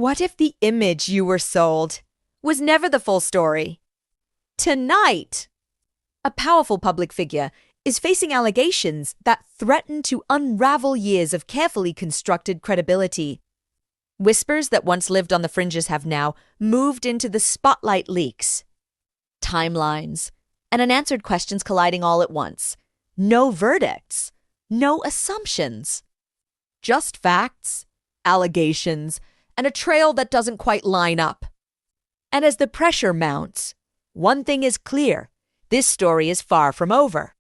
What if the image you were sold was never the full story? Tonight, a powerful public figure is facing allegations that threaten to unravel years of carefully constructed credibility. Whispers that once lived on the fringes have now moved into the spotlight leaks. Timelines and unanswered questions colliding all at once. No verdicts, no assumptions. Just facts, allegations, and a trail that doesn't quite line up. And as the pressure mounts, one thing is clear: this story is far from over.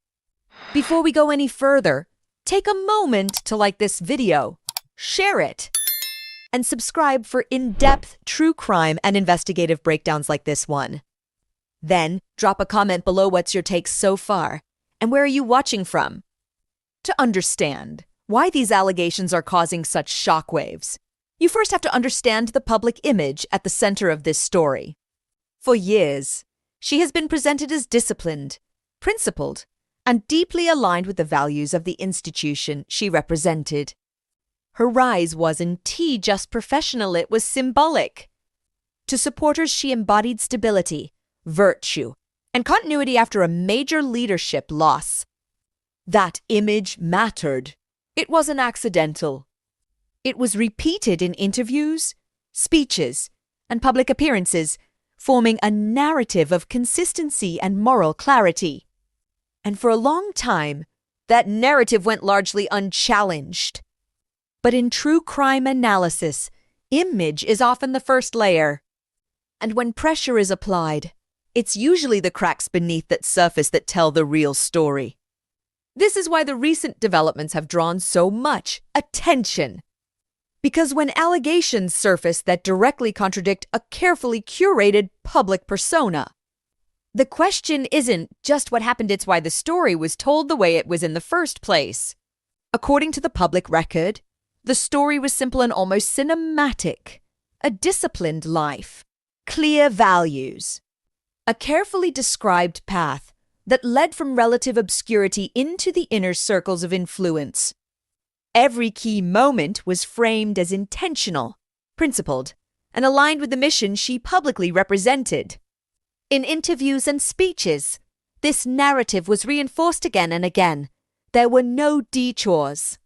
Before we go any further, take a moment to like this video, share it, and subscribe for in-depth true crime and investigative breakdowns like this one. Then, drop a comment below what's your take so far, and where are you watching from? To understand why these allegations are causing such shockwaves, you first have to understand the public image at the center of this story. For years, she has been presented as disciplined, principled, and deeply aligned with the values of the institution she represented. Her rise wasn't just professional, it was symbolic. To supporters, she embodied stability, virtue, and continuity after a major leadership loss. That image mattered. It wasn't accidental. It was repeated in interviews, speeches, and public appearances, forming a narrative of consistency and moral clarity. And for a long time, that narrative went largely unchallenged. But in true crime analysis, image is often the first layer. And when pressure is applied, it's usually the cracks beneath that surface that tell the real story. This is why the recent developments have drawn so much attention. Because when allegations surface that directly contradict a carefully curated public persona, the question isn't just what happened, it's why the story was told the way it was in the first place. According to the public record, the story was simple and almost cinematic. A disciplined life, clear values, a carefully described path that led from relative obscurity into the inner circles of influence. Every key moment was framed as intentional, principled, and aligned with the mission she publicly represented. In interviews and speeches, this narrative was reinforced again and again. There were no detours,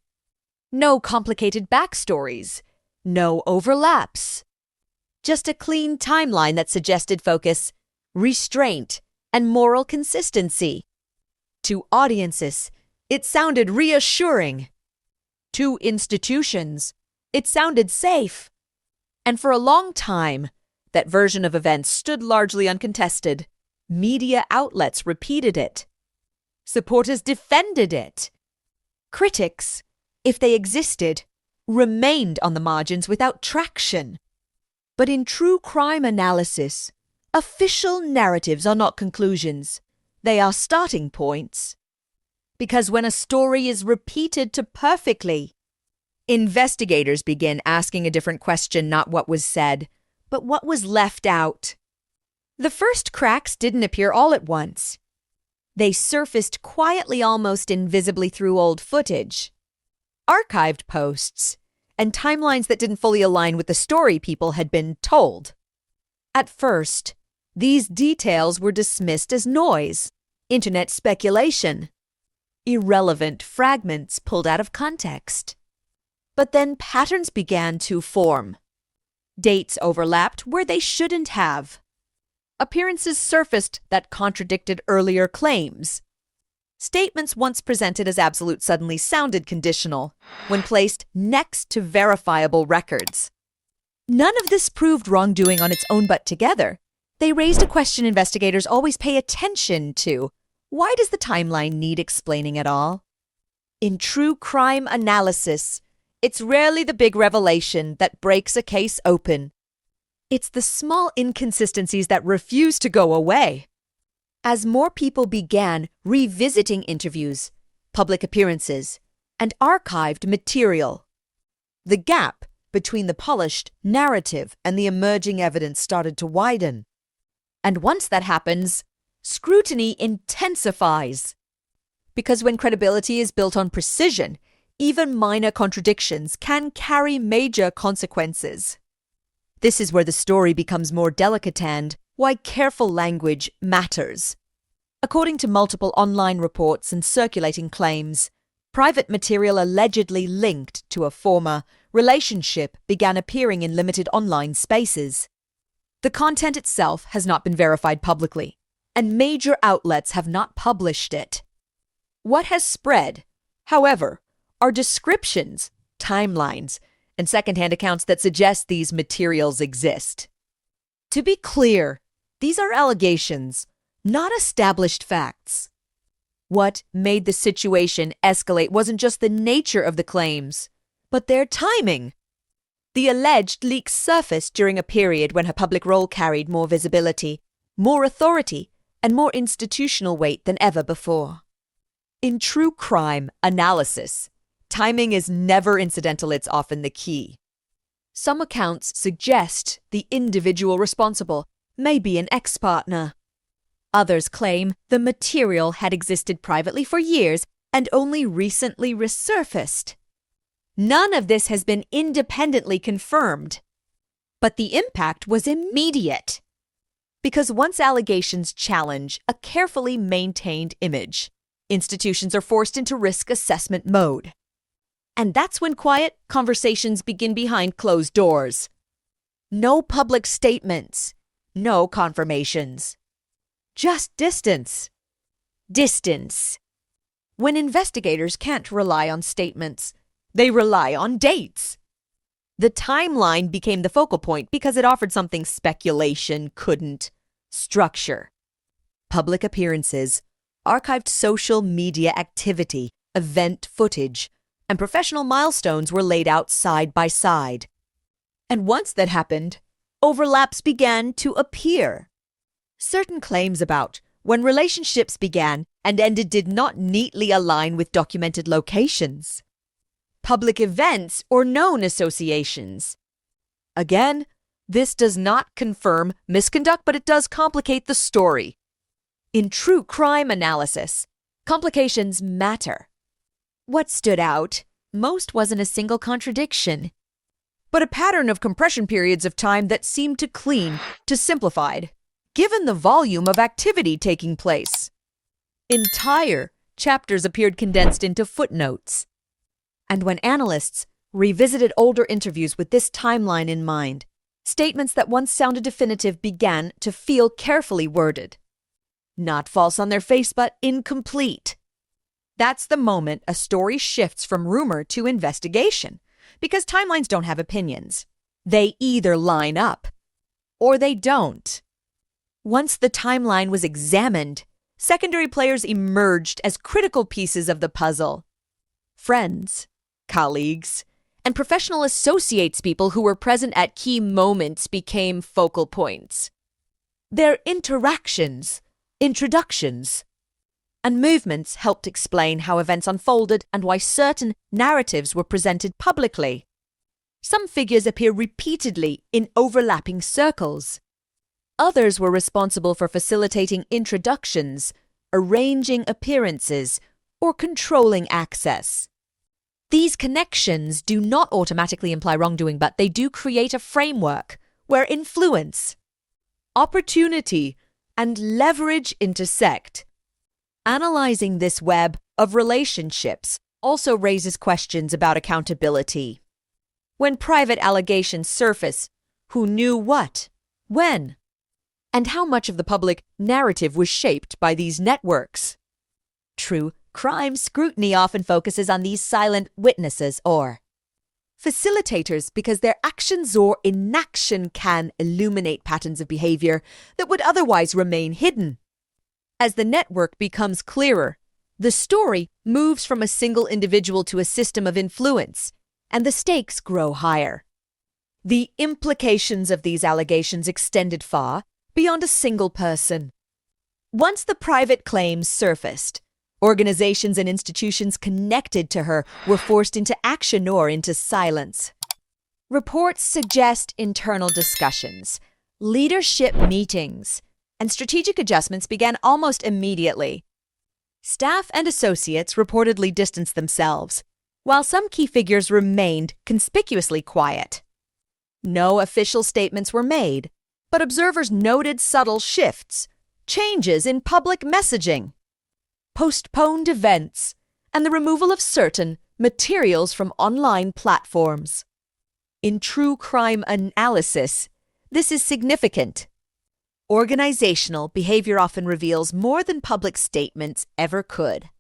no complicated backstories, no overlaps. Just a clean timeline that suggested focus, restraint, and moral consistency. To audiences, it sounded reassuring. To institutions, it sounded safe. And for a long time, that version of events stood largely uncontested. Media outlets repeated it. Supporters defended it. Critics, if they existed, remained on the margins without traction. But in true crime analysis, official narratives are not conclusions. They are starting points. Because when a story is repeated to perfectly, investigators begin asking a different question, not what was said, but what was left out. The first cracks didn't appear all at once. They surfaced quietly, almost invisibly through old footage, archived posts, and timelines that didn't fully align with the story people had been told. At first, these details were dismissed as noise, internet speculation, irrelevant fragments pulled out of context. But then patterns began to form. Dates overlapped where they shouldn't have. Appearances surfaced that contradicted earlier claims. Statements once presented as absolute suddenly sounded conditional when placed next to verifiable records. None of this proved wrongdoing on its own, but together, they raised a question investigators always pay attention to. Why does the timeline need explaining at all? In true crime analysis, it's rarely the big revelation that breaks a case open. It's the small inconsistencies that refuse to go away. As more people began revisiting interviews, public appearances, and archived material, the gap between the polished narrative and the emerging evidence started to widen. And once that happens, scrutiny intensifies. Because when credibility is built on precision, even minor contradictions can carry major consequences. This is where the story becomes more delicate and why careful language matters. According to multiple online reports and circulating claims, private material allegedly linked to a former relationship began appearing in limited online spaces. The content itself has not been verified publicly, and major outlets have not published it. What has spread, however, are descriptions, timelines, and secondhand accounts that suggest these materials exist. To be clear, these are allegations, not established facts. What made the situation escalate wasn't just the nature of the claims, but their timing. The alleged leaks surfaced during a period when her public role carried more visibility, more authority, and more institutional weight than ever before. In true crime analysis, timing is never incidental, it's often the key. Some accounts suggest the individual responsible may be an ex-partner. Others claim the material had existed privately for years and only recently resurfaced. None of this has been independently confirmed. But the impact was immediate. Because once allegations challenge a carefully maintained image, institutions are forced into risk assessment mode. And that's when quiet conversations begin behind closed doors. No public statements, no confirmations. Just distance. Distance. When investigators can't rely on statements, they rely on dates. The timeline became the focal point because it offered something speculation couldn't: structure. Public appearances, archived social media activity, event footage, and professional milestones were laid out side by side. And once that happened, overlaps began to appear. Certain claims about when relationships began and ended did not neatly align with documented locations, public events, or known associations. Again, this does not confirm misconduct, but it does complicate the story. In true crime analysis, complications matter. What stood out most wasn't a single contradiction, but a pattern of compression periods of time that seemed to clean to simplified, given the volume of activity taking place. Entire chapters appeared condensed into footnotes. And when analysts revisited older interviews with this timeline in mind, statements that once sounded definitive began to feel carefully worded. Not false on their face, but incomplete. That's the moment a story shifts from rumor to investigation, because timelines don't have opinions. They either line up or they don't. Once the timeline was examined, secondary players emerged as critical pieces of the puzzle. Friends, colleagues, and professional associates, people who were present at key moments, became focal points. Their interactions, introductions, and movements helped explain how events unfolded and why certain narratives were presented publicly. Some figures appear repeatedly in overlapping circles. Others were responsible for facilitating introductions, arranging appearances, or controlling access. These connections do not automatically imply wrongdoing, but they do create a framework where influence, opportunity, and leverage intersect. Analyzing this web of relationships also raises questions about accountability. When private allegations surface, who knew what, when, and how much of the public narrative was shaped by these networks? True crime scrutiny often focuses on these silent witnesses or facilitators because their actions or inaction can illuminate patterns of behavior that would otherwise remain hidden. As the network becomes clearer, the story moves from a single individual to a system of influence, and the stakes grow higher. The implications of these allegations extended far beyond a single person. Once the private claims surfaced, organizations and institutions connected to her were forced into action or into silence. Reports suggest internal discussions, leadership meetings, and strategic adjustments began almost immediately. Staff and associates reportedly distanced themselves, while some key figures remained conspicuously quiet. No official statements were made, but observers noted subtle shifts, changes in public messaging, postponed events, and the removal of certain materials from online platforms. In true crime analysis, this is significant. Organizational behavior often reveals more than public statements ever could.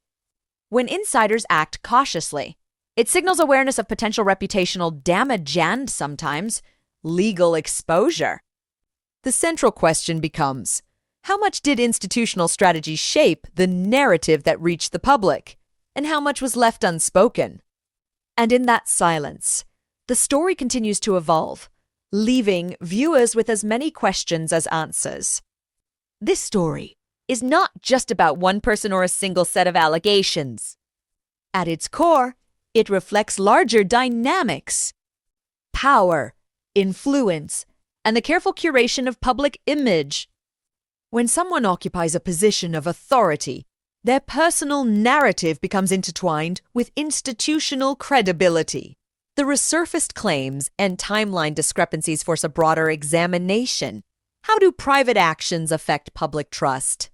When insiders act cautiously, it signals awareness of potential reputational damage and, sometimes, legal exposure. The central question becomes, how much did institutional strategy shape the narrative that reached the public, and how much was left unspoken? And in that silence, the story continues to evolve, leaving viewers with as many questions as answers. This story is not just about one person or a single set of allegations. At its core, it reflects larger dynamics: power, influence, and the careful curation of public image. When someone occupies a position of authority, their personal narrative becomes intertwined with institutional credibility. The resurfaced claims and timeline discrepancies force a broader examination. How do private actions affect public trust?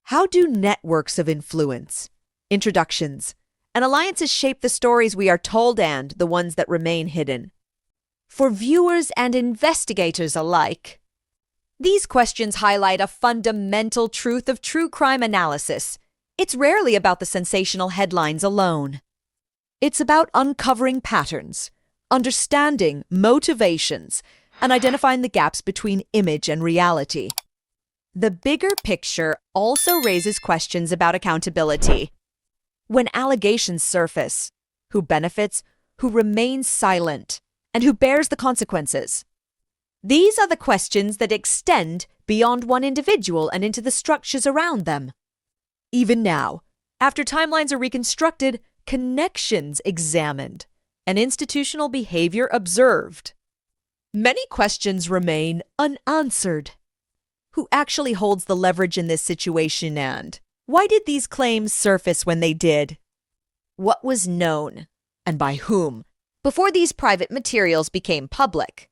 How do networks of influence, introductions, and alliances shape the stories we are told and the ones that remain hidden? For viewers and investigators alike, these questions highlight a fundamental truth of true crime analysis. It's rarely about the sensational headlines alone. It's about uncovering patterns, understanding motivations, and identifying the gaps between image and reality. The bigger picture also raises questions about accountability. When allegations surface, who benefits, who remains silent, and who bears the consequences? These are the questions that extend beyond one individual and into the structures around them. Even now, after timelines are reconstructed, connections examined, and institutional behavior observed, many questions remain unanswered. Who actually holds the leverage in this situation, and why did these claims surface when they did? What was known, and by whom, before these private materials became public?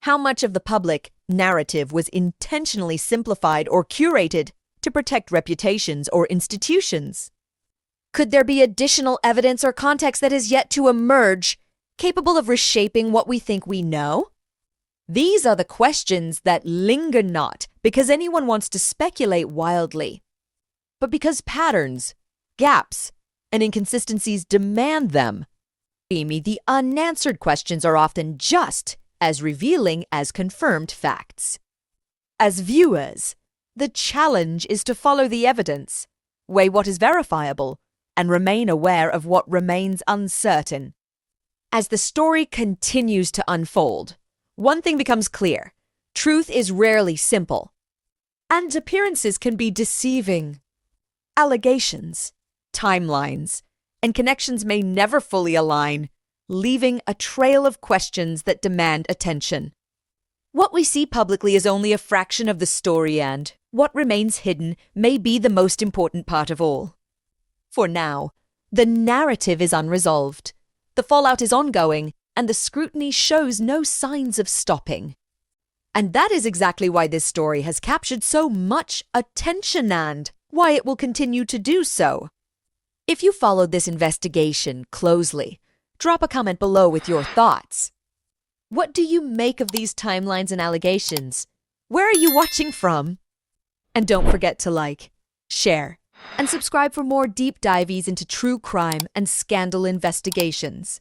How much of the public narrative was intentionally simplified or curated to protect reputations or institutions? Could there be additional evidence or context that is yet to emerge, capable of reshaping what we think we know? These are the questions that linger not because anyone wants to speculate wildly, but because patterns, gaps, and inconsistencies demand them. The unanswered questions are often just as revealing as confirmed facts. As viewers, the challenge is to follow the evidence, weigh what is verifiable, and remain aware of what remains uncertain. As the story continues to unfold, one thing becomes clear: truth is rarely simple, and appearances can be deceiving. Allegations, timelines, and connections may never fully align, leaving a trail of questions that demand attention. What we see publicly is only a fraction of the story, and what remains hidden may be the most important part of all. For now, the narrative is unresolved, the fallout is ongoing, and the scrutiny shows no signs of stopping. And that is exactly why this story has captured so much attention and why it will continue to do so. If you followed this investigation closely, drop a comment below with your thoughts. What do you make of these timelines and allegations? Where are you watching from? And don't forget to like, share, and subscribe for more deep dives into true crime and scandal investigations.